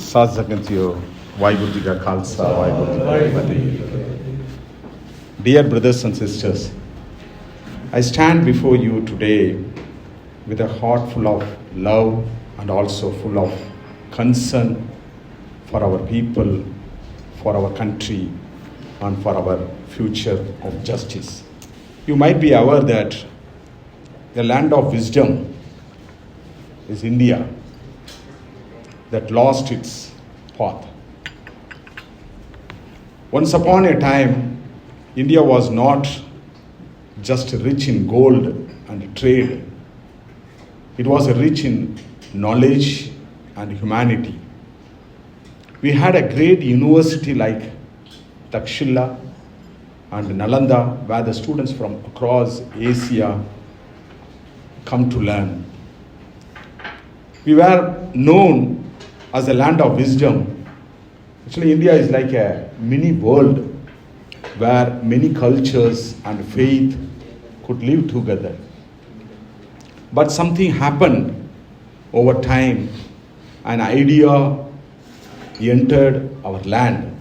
Sasakantiyo, Bahujan Khalsa Raj. Dear brothers and sisters, I stand before you today with a heart full of love and also full of concern for our people, for our country, and for our future of justice. You might be aware that the land of wisdom is India that lost its path. Once upon a time, India was not just rich in gold and trade. It was rich in knowledge and humanity. We had a great university like Takshila and Nalanda, where the students from across Asia come to learn. We were known as a land of wisdom. Actually, India is like a mini world where many cultures and faith could live together. But something happened over time. An idea entered our land.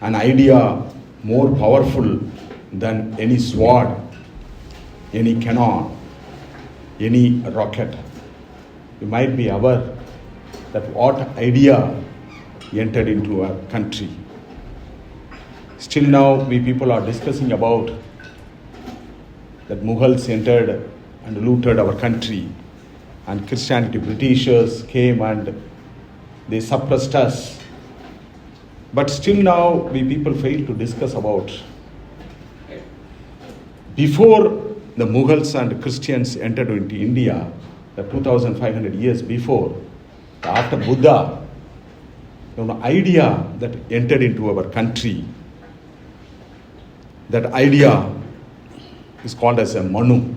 An idea more powerful than any sword, any cannon, any rocket. You might be aware that what idea entered into our country. Still now we people are discussing about that Mughals entered and looted our country, and Christianity, Britishers came and they suppressed us. But still now we people fail to discuss about before the Mughals and Christians entered into India, the 2500 years before, after Buddha, the idea that entered into our country, that idea is called as a Manu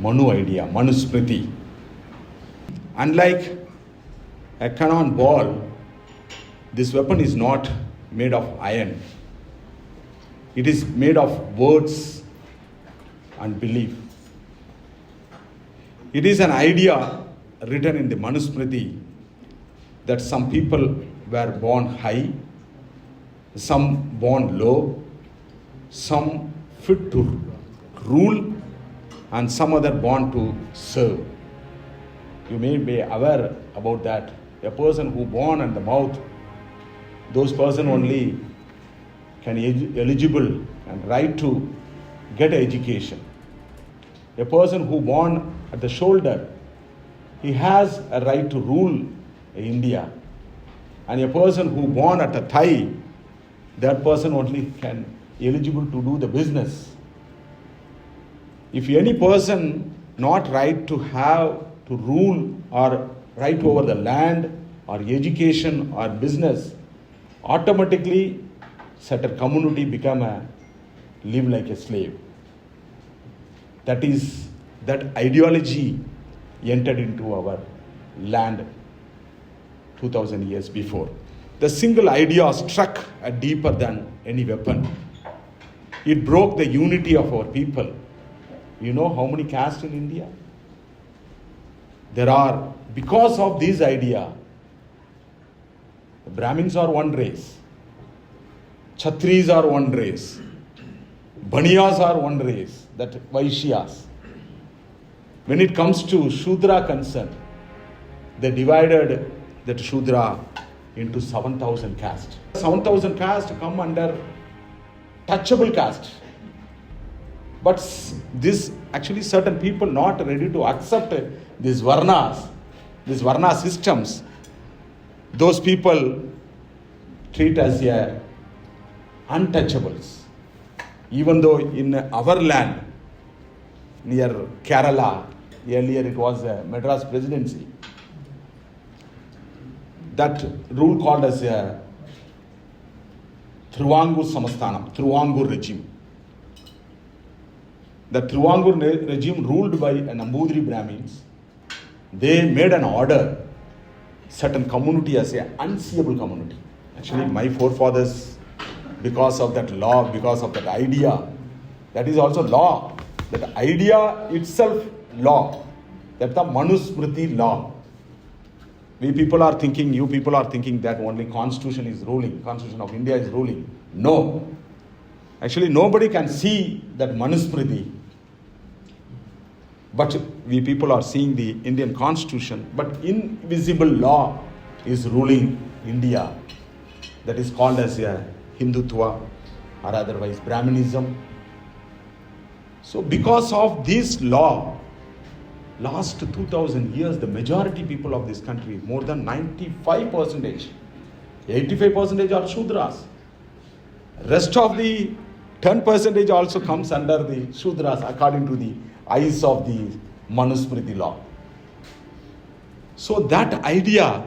idea, Manusmriti. Unlike a cannon ball, this weapon is not made of iron. It is made of words and belief. It is an idea written in the Manusmriti that some people were born high, some born low, some fit to rule, and some other born to serve. You may be aware about that. A person who born in the mouth, those person only can eligible and right to get education. A person who born at the shoulder, he has a right to rule India. And a person who born at the thigh, that person only can eligible to do the business. If any person not right to have to rule or right over the land or education or business, automatically certain community become a live like a slave. That ideology entered into our land 2000 years before. The single idea struck deeper than any weapon. It broke the unity of our people. You know how many castes in India? There are, because of this idea, the Brahmins are one race, Kshatris are one race, Baniyas are one race, that Vaishyas. When it comes to Shudra concern, they divided that Shudra into 7,000 castes. 7,000 castes come under touchable caste. But this actually certain people not ready to accept these Varna systems. Those people treat as untouchables. Even though in our land, near Kerala, earlier it was a Madras presidency, that rule called as a Thiruvangur Samasthanam, Thiruvangur regime. The Thiruvangur regime ruled by Nambudiri Brahmins. They made an order, certain community as an unseeable community. Actually, my forefathers, because of that law, because of that idea, that is also law. That idea itself law. That's the Manusmriti law. We people are thinking, you people are thinking that only Constitution is ruling, Constitution of India is ruling. No. Actually, nobody can see that Manusmriti. But we people are seeing the Indian Constitution. But invisible law is ruling India. That is called as a Hindutva or otherwise Brahmanism. So because of this law, last 2000 years, the majority people of this country, more than 95%, 85% are Shudras. Rest of the 10% also comes under the Shudras according to the eyes of the Manusmriti law. So that idea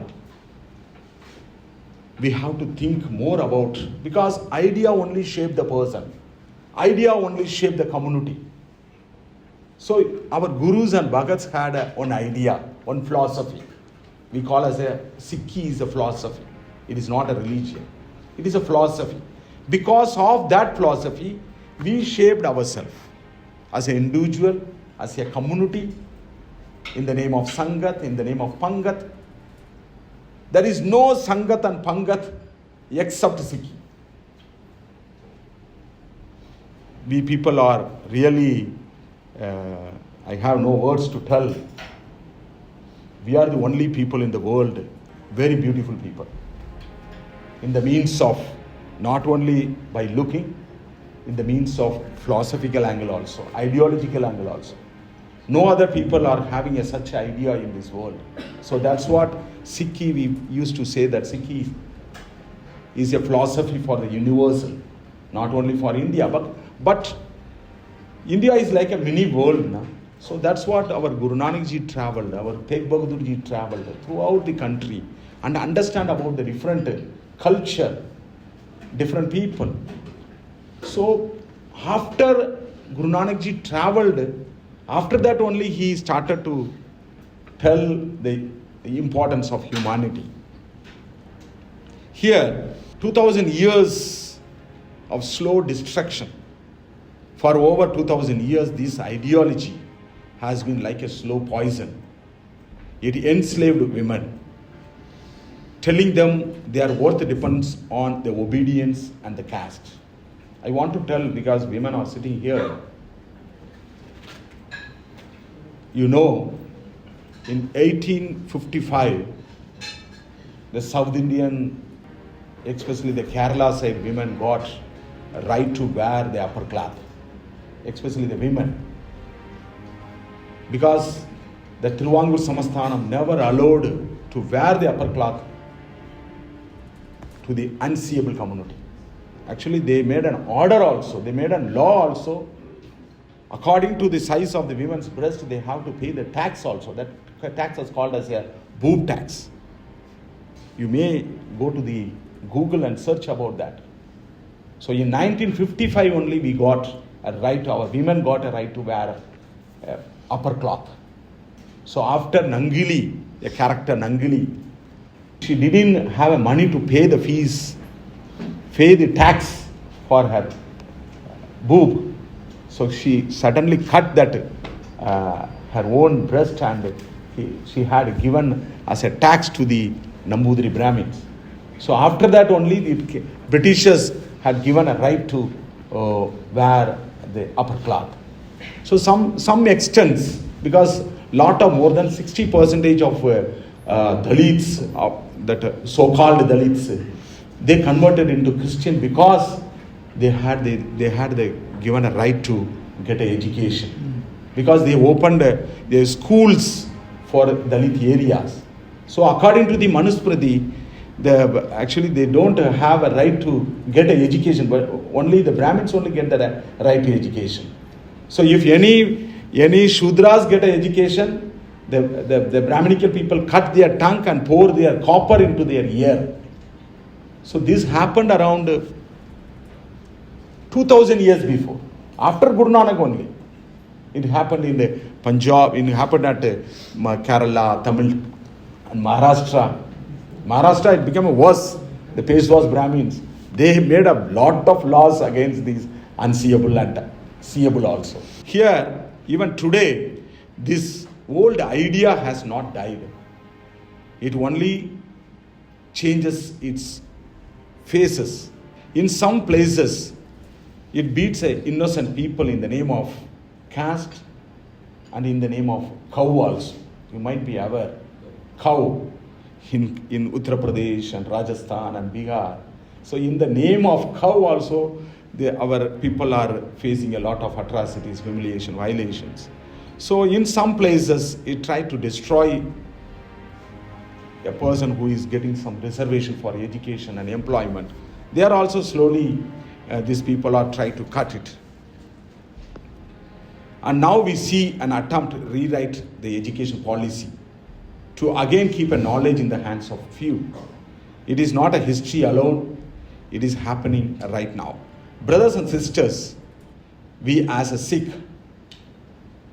we have to think more about, because idea only shape the person. Idea only shape the community. So our Gurus and Bhagats had one idea, one philosophy. We call as a Sikhi is a philosophy. It is not a religion. It is a philosophy. Because of that philosophy, we shaped ourselves as an individual, as a community, in the name of Sangat, in the name of Pangat. There is no Sangat and Pangat except Sikhi. We people are really, I have no words to tell. We are the only people in the world, very beautiful people. In the means of, not only by looking, in the means of philosophical angle also, ideological angle also. No other people are having such idea in this world. So that's what Sikhi, we used to say that Sikhi is a philosophy for the universal, not only for India, but India is like a mini world now. So that's what our Guru Nanak Ji traveled, our Tegh Bahadur Ji traveled throughout the country and understand about the different culture, different people. So after Guru Nanak Ji traveled, after that only he started to tell the importance of humanity. Here, 2000 years of slow destruction. For over 2000 years, this ideology has been like a slow poison. It enslaved women, telling them their worth depends on the obedience and the caste. I want to tell, because women are sitting here, you know, in 1855, the South Indian, especially the Kerala side women, got a right to wear the upper cloth, especially the women. Because the Tiruvangur Samasthanam never allowed to wear the upper cloth to the unseeable community. Actually, they made an order also, they made a law also. According to the size of the women's breast, they have to pay the tax also. That tax is called as a boob tax. You may go to the Google and search about that. So in 1955 only we got a right, our women got a right to wear upper cloth. So after Nangili, the character Nangili, she didn't have money to pay the fees, pay the tax for her boob. So she suddenly cut that her own breast, and she had given as a tax to the Nambudiri Brahmins. So after that only the Britishers had given a right to wear the upper cloth. So some extent, because lot of more than 60% of Dalits, that so-called Dalits, they converted into Christian because they had given a right to get an education, because they opened their schools for Dalit areas. So according to the Manusmriti, actually they don't have a right to get an education, but only the Brahmins only get the right to education. So if any Shudras get an education, the Brahminical people cut their tongue and pour their copper into their ear. So this happened around 2000 years before, after Guru Nanak only. It happened in the Punjab, it happened at Kerala, Tamil and Maharashtra. Maharashtra, it became worse. The Peshwas Brahmins, they made a lot of laws against these unseeable and seeable also. Here, even today, this old idea has not died. It only changes its faces. In some places, it beats innocent people in the name of caste and in the name of cow also. You might be aware, cow in Uttar Pradesh and Rajasthan and Bihar. So in the name of cow also, our people are facing a lot of atrocities, humiliation, violations. So in some places, it tried to destroy a person who is getting some reservation for education and employment. They are also slowly, these people are trying to cut it. And now we see an attempt to rewrite the education policy to again keep a knowledge in the hands of few. It is not a history alone, it is happening right now. Brothers and sisters, we as a Sikh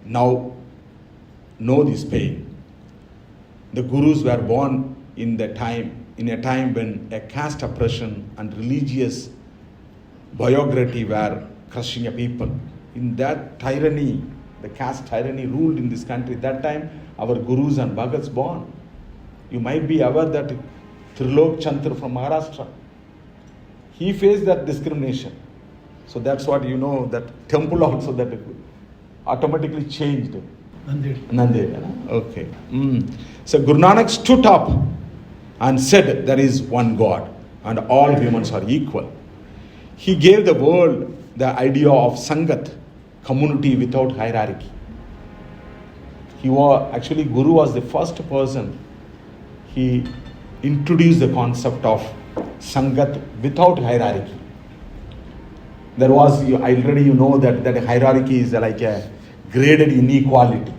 now know this pain. The Gurus were born in a time when a caste oppression and religious biography were crushing a people. In that tyranny, the caste tyranny ruled in this country. That time, our Gurus and Bhagats born. You might be aware that Trilok Chandra from Maharashtra, he faced that discrimination. So that's what you know, that temple also that automatically changed. Nanded. Okay. So Guru Nanak stood up and said there is one God and all humans are equal. He gave the world the idea of Sangat, community without hierarchy. Guru was the first person. He introduced the concept of Sangat without hierarchy. There was, already you know that hierarchy is like a graded inequality.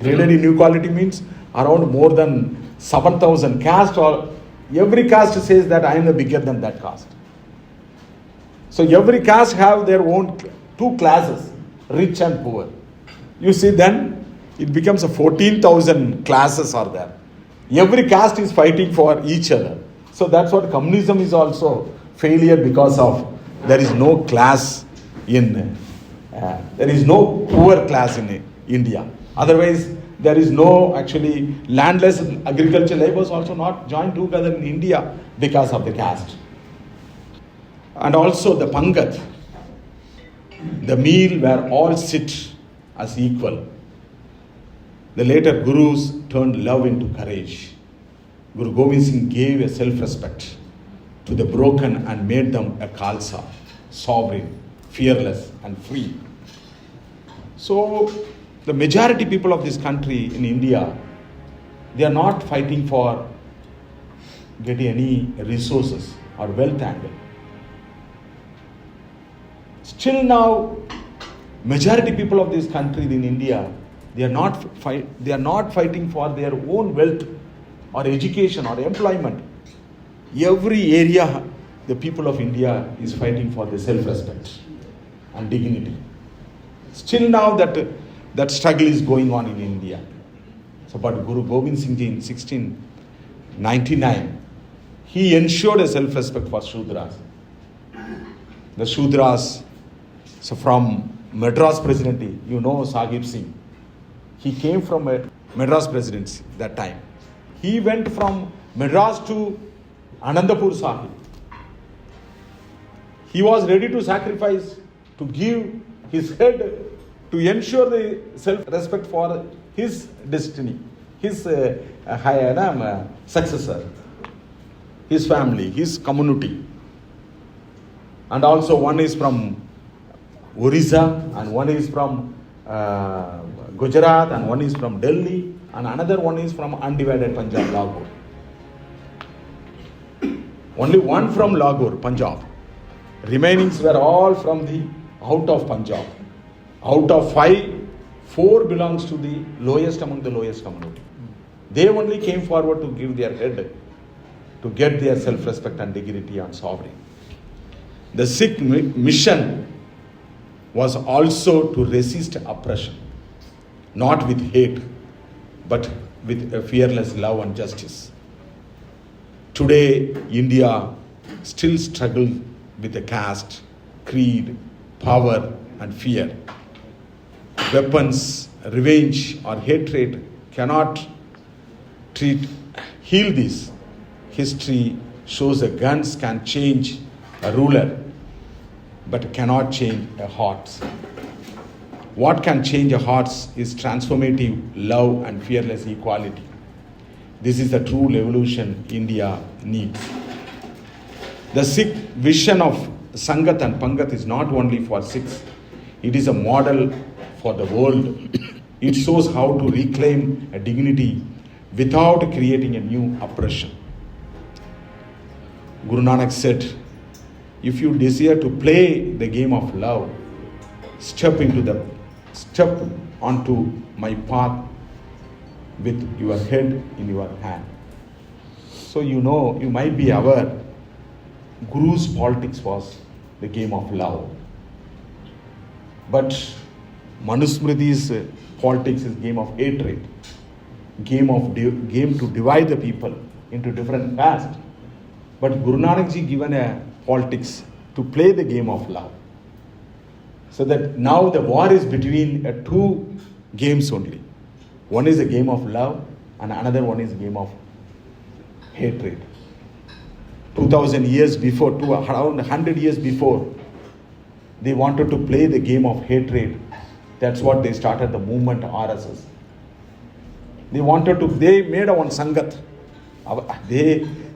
Graded inequality means around more than 7,000 caste, or every caste says that I am the bigger than that caste. So every caste have their own two classes, rich and poor. You see, then it becomes a 14,000 classes are there. Every caste is fighting for each other. So that's what communism is also failure, because of there is no class in, there is no poor class in India. Otherwise, there is no actually landless agriculture laborers also not joined together in India because of the caste. And also the Pangat, the meal where all sit as equal. The later Gurus turned love into courage. Guru Gobind Singh gave a self-respect to the broken and made them a Khalsa, sovereign, fearless and free. So the majority people of this country in India, they are not fighting for getting any resources or wealth angle. Still now, majority people of this country in India, they are not fighting for their own wealth or education or employment. Every area, the people of India is fighting for their self-respect and dignity. Still now that struggle is going on in India. So, but Guru Gobind Singh Ji in 1699, he ensured a self-respect for Shudras. The Shudras, so from Madras Presidency, you know Sahib Singh. He came from a Madras Presidency that time. He went from Madras to Anandapur Sahib. He was ready to sacrifice, to give his head, to ensure the self-respect for his destiny, his successor, his family, his community. And also one is from Orissa, and one is from Gujarat, and one is from Delhi, and another one is from undivided Punjab, Lahore. Only one from Lahore, Punjab. Remainings were all from the out of Punjab. Out of 5, 4 belongs to the lowest among the lowest community. They only came forward to give their head, to get their self-respect and dignity and sovereignty. The Sikh mission was also to resist oppression, not with hate, but with a fearless love and justice. Today, India still struggles with the caste, creed, power and fear. Weapons, revenge or hatred cannot treat heal this. History shows that guns can change a ruler, but cannot change a heart. What can change a heart is transformative love and fearless equality. This is the true revolution India needs. The Sikh vision of Sangat and Pangat is not only for Sikhs, it is a model for the world. It shows how to reclaim a dignity without creating a new oppression. Guru Nanak said, if you desire to play the game of love, step onto my path with your head in your hand. So you might be aware, Guru's politics was the game of love. But Manusmriti's politics is game of hatred, game to divide the people into different castes. But Guru Nanak Ji given a politics to play the game of love. So that now the war is between two games only. One is a game of love and another one is a game of hatred. 2000 years before, around 100 years before, they wanted to play the game of hatred. That's what they started the movement RSS. They made one Sangat.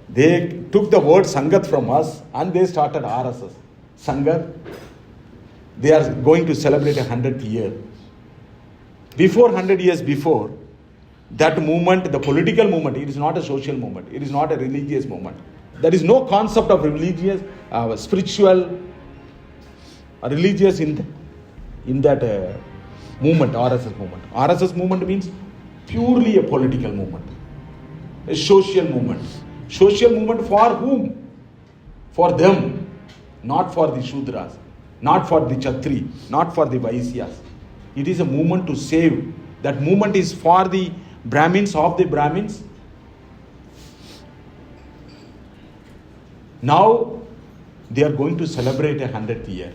They took the word Sangat from us and they started RSS. Sangat. They are going to celebrate 100th year. Before 100 years before, that movement, the political movement, it is not a social movement. It is not a religious movement. There is no concept of religious, spiritual, religious in that movement, RSS movement. RSS movement means purely a political movement, a social movement. Social movement for whom? For them, not for the Shudras, not for the Chatri, not for the Vaisyas. It is a movement to save. That movement is for the Brahmins of the Brahmins. Now they are going to celebrate 100th year.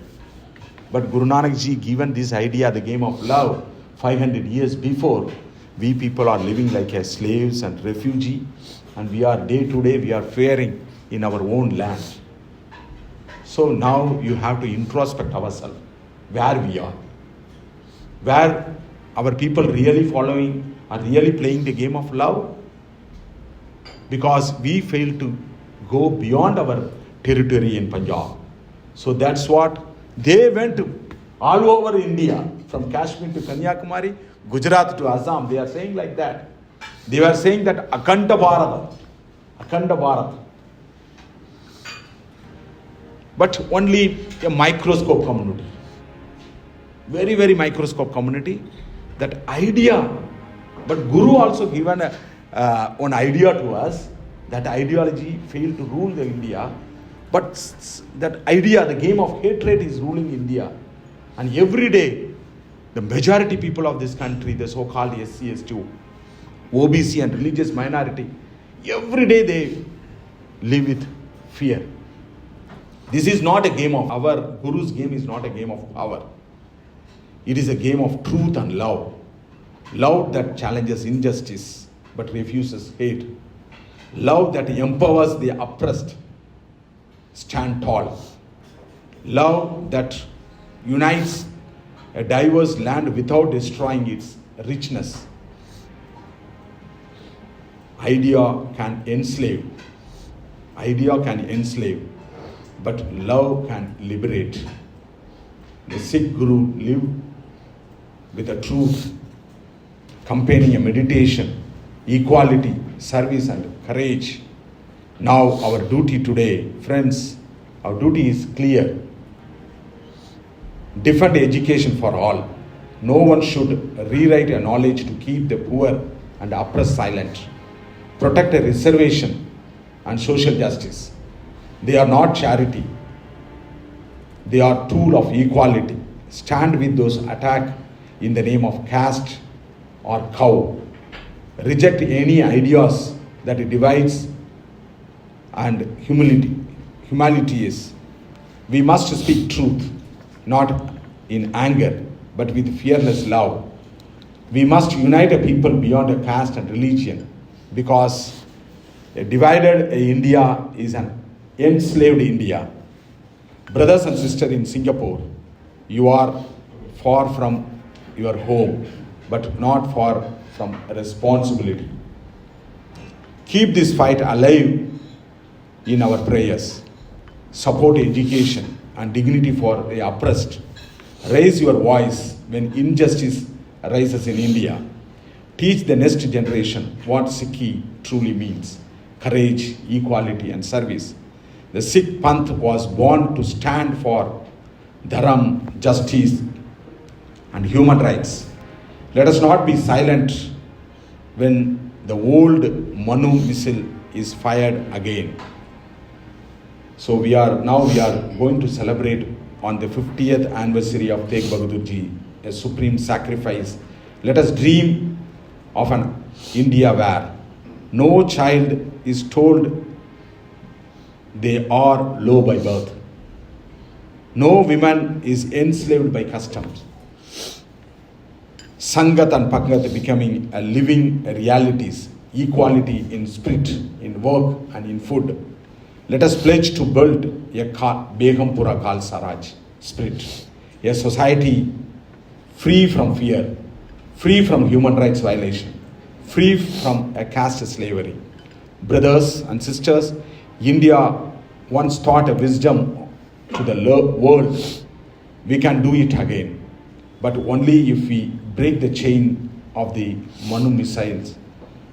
But Guru Nanak Ji given this idea, the game of love, 500 years before, we people are living like as slaves and refugees, and we are day to day, we are faring in our own land. So now you have to introspect ourselves, where we are. Where our people really following, are really playing the game of love? Because we failed to go beyond our territory in Punjab. So that's what they went all over India, from Kashmir to Kanniyakumari, Gujarat to Assam. They are saying like that. They were saying that Akhanda Bharat. But only a microscope community. Very, very microscope community. That idea. But Guru also given one idea to us. That ideology failed to rule the India. But that idea, the game of hatred is ruling India. And every day, the majority people of this country, the so-called SC, ST, OBC and religious minority, every day they live with fear. This is not a game of our Guru's game is not a game of power. It is a game of truth and love. Love that challenges injustice but refuses hate. Love that empowers the oppressed. Stand tall. Love that unites a diverse land without destroying its richness. Idea can enslave, but love can liberate. The Sikh Guru lived with the truth, campaigning a meditation, equality, service and courage. Now our duty today, friends, our duty is clear. Defend education for all. No one should rewrite a knowledge to keep the poor and oppressed silent. Protect a reservation and social justice. They are not charity. They are tool of equality. Stand with those attacked in the name of caste or cow. Reject any ideas that divides and humility is. We must speak truth, not in anger, but with fearless love. We must unite a people beyond a caste and religion, because A divided India is an enslaved India. Brothers and sisters in Singapore, you are far from your home, but not far from responsibility. Keep this fight alive in our prayers. Support education and dignity for the oppressed. Raise your voice when injustice arises in India. Teach the next generation what Sikhi truly means: courage, equality, and service. The Sikh Panth was born to stand for dharam, justice, and human rights. Let us not be silent when the old Manu missile is fired again. So we are going to celebrate on the 50th anniversary of Tegh Bahadur Ji, a supreme sacrifice. Let us dream of an India where no child is told they are low by birth. No woman is enslaved by customs. Sangat and Pagat becoming a living realities, equality in spirit, in work and in food. Let us pledge to build a Begampura Khalsa Raj spirit, a society free from fear, free from human rights violation, free from a caste slavery. Brothers and sisters, India once taught a wisdom to the world. We can do it again, but only if we break the chain of the Manu missiles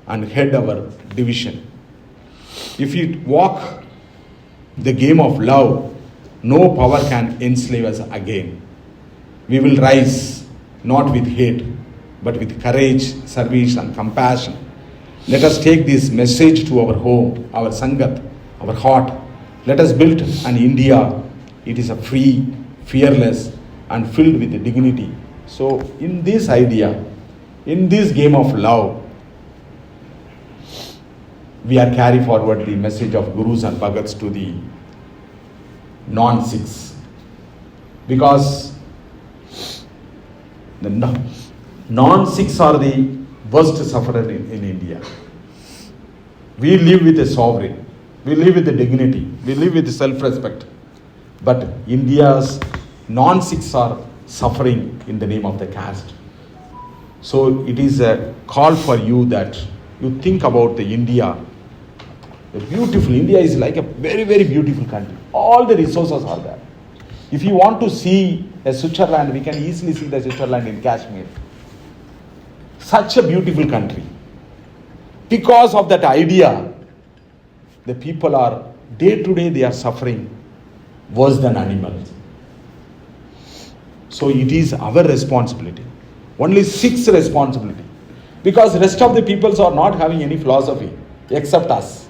and head our division. If we walk the game of love, no power can enslave us again. We will rise not with hate, but with courage, service, and compassion. Let us take this message to our home, our Sangat, our heart. Let us build an India. It is a free, fearless, and filled with dignity. So, in this idea, in this game of love, we are carry forward the message of Gurus and Bhagats to the non-Sikhs. Because the non-Sikhs are the worst sufferer in India. We live with a sovereign. We live with the dignity. We live with self-respect. But India's non-Sikhs are suffering in the name of the caste. So it is a call for you that you think about the India. The beautiful India is like a very, very beautiful country. All the resources are there. If you want to see a Switzerland, we can easily see the Switzerland in Kashmir. Such a beautiful country. Because of that idea, the people are, day to day, they are suffering worse than animals. So it is our responsibility. Only Sikhs' responsibility. Because rest of the peoples are not having any philosophy except us.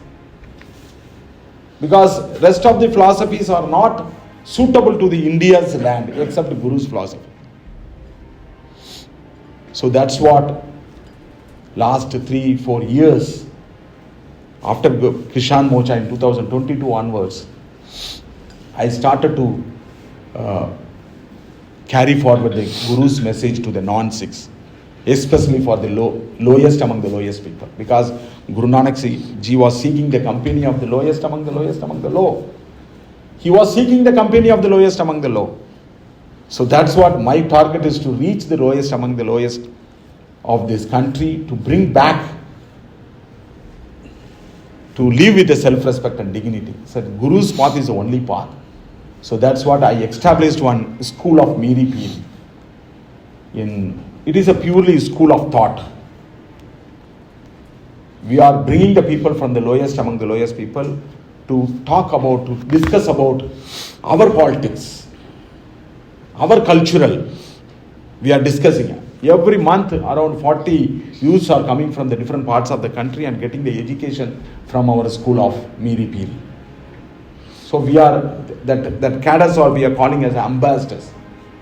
Because rest of the philosophies are not suitable to the India's land except Guru's philosophy. So that's what last 3-4 years after Kishan Mocha in 2022 onwards, I started to carry forward the Guru's message to the non-Sikhs, especially for the lowest among the lowest people. Because Guru Nanak Ji was seeking the company of the lowest among the lowest among the low. He was seeking the company of the lowest among the low. So that's what my target is, to reach the lowest among the lowest of this country, to bring back, to live with the self-respect and dignity. So Guru's path is the only path. So that's what I established one school of Miri Piri. It is a purely school of thought. We are bringing the people from the lowest among the lowest people to talk about, to discuss about our politics, our cultural. We are discussing it. Every month around 40 youths are coming from the different parts of the country and getting the education from our school of Miri Piri. So we are, that cadres, or we are calling as ambassadors.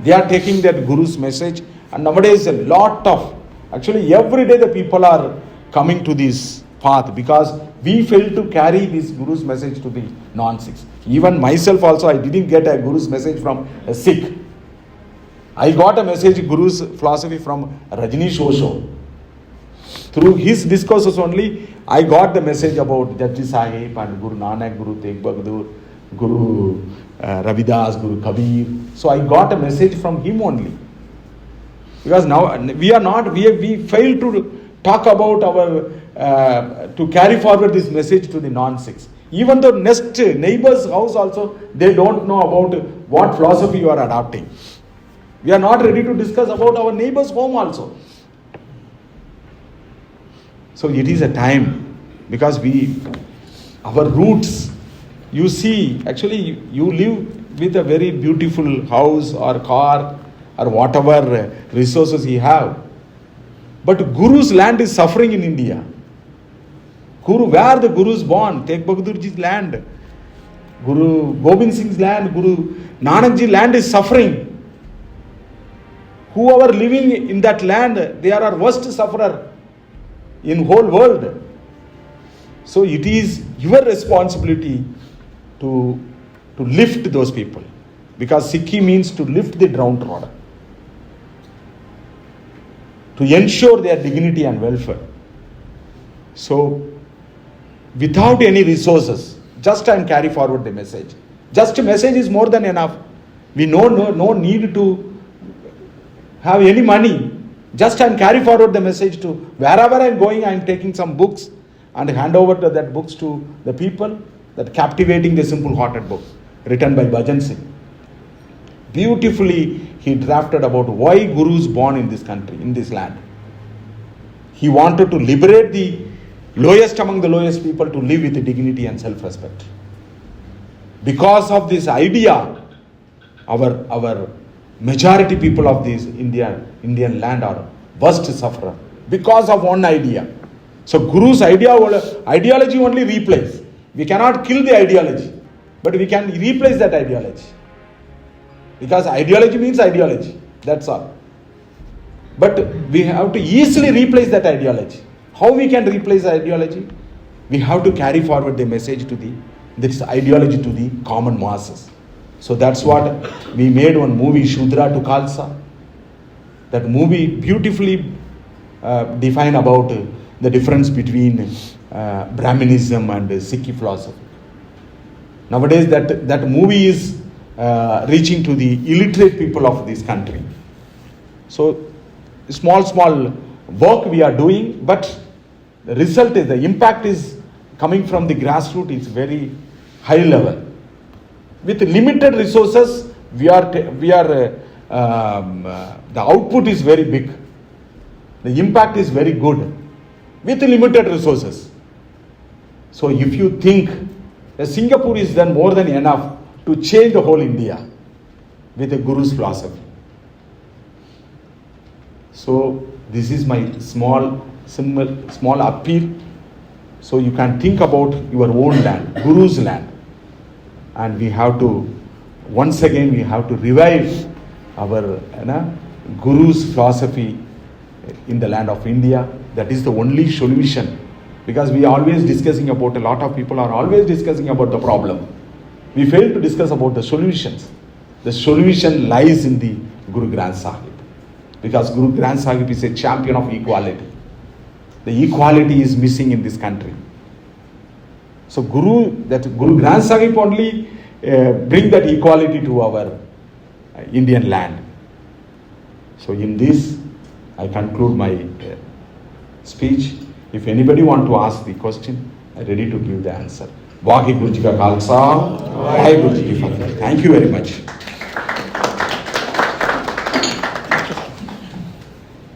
They are taking that Guru's message, and nowadays a lot of, actually every day the people are coming to this path, because we failed to carry this Guru's message to the non-Sikhs. Even myself also, I didn't get a Guru's message from a Sikh. I got a message, Guru's philosophy, from Rajni Shosho. Through his discourses only, I got the message about Jaji Sahib and Guru Nanak, Guru Tegh Bahadur, Guru Ravidas, Guru Kabir. So I got a message from him only. Because now we fail to talk about to carry forward this message to the non-Sikhs. Even the next neighbor's house also, they don't know about what philosophy you are adopting. We are not ready to discuss about our neighbor's home also. So it is a time, because our roots, you see, actually you live with a very beautiful house or car or whatever resources you have. But Guru's land is suffering in India. Where the Guru is born, Tegh Bahadurji's land, Guru Gobind Singh's land, Guru Nanakji's land is suffering. Whoever living in that land, they are our worst sufferer in whole world. So it is your responsibility to lift those people, because Sikhi means to lift the downtrodden, to ensure their dignity and welfare. So without any resources, just and carry forward the message. Just a message is more than enough. We no need to have any money. Just and carry forward the message to wherever I am going. I am taking some books and hand over that books to the people. That Captivating the Simple-Hearted book, written by Bhajan Singh. Beautifully he drafted about why Guru is born in this country, in this land. He wanted to liberate the lowest among the lowest people to live with dignity and self-respect. Because of this idea, our majority people of this Indian land are worst sufferer. Because of one idea. So Guru's ideology only replace. We cannot kill the ideology, but we can replace that ideology. Because ideology means ideology. That's all. But we have to easily replace that ideology. How we can replace ideology? We have to carry forward the message to this ideology to the common masses. So that's what we made one movie, Shudra to Khalsa. That movie beautifully defined about the difference between Brahminism and Sikhi philosophy. Nowadays that movie is reaching to the illiterate people of this country. So small work we are doing, but the result is, the impact is coming from the grassroots. It's very high level. With limited resources, the output is very big. The impact is very good with limited resources. So if you think that Singapore is done more than enough to change the whole India with a Guru's philosophy. So this is my small appeal. So you can think about your own land, Guru's land. And we have to, once again, we have to revive our Guru's philosophy in the land of India. That is the only solution. Because we are always discussing about, a lot of people are always discussing about the problem. We fail to discuss about the solutions. The solution lies in the Guru Granth Sahib. Because Guru Granth Sahib is a champion of equality. The equality is missing in this country. So Guru Granth Sahib only bring that equality to our Indian land. So in this, I conclude my speech. If anybody want to ask the question, I am ready to give the answer. Vaheguru Ji Ka Khalsa, Vaheguru Ji Ki Fateh. Thank you very much.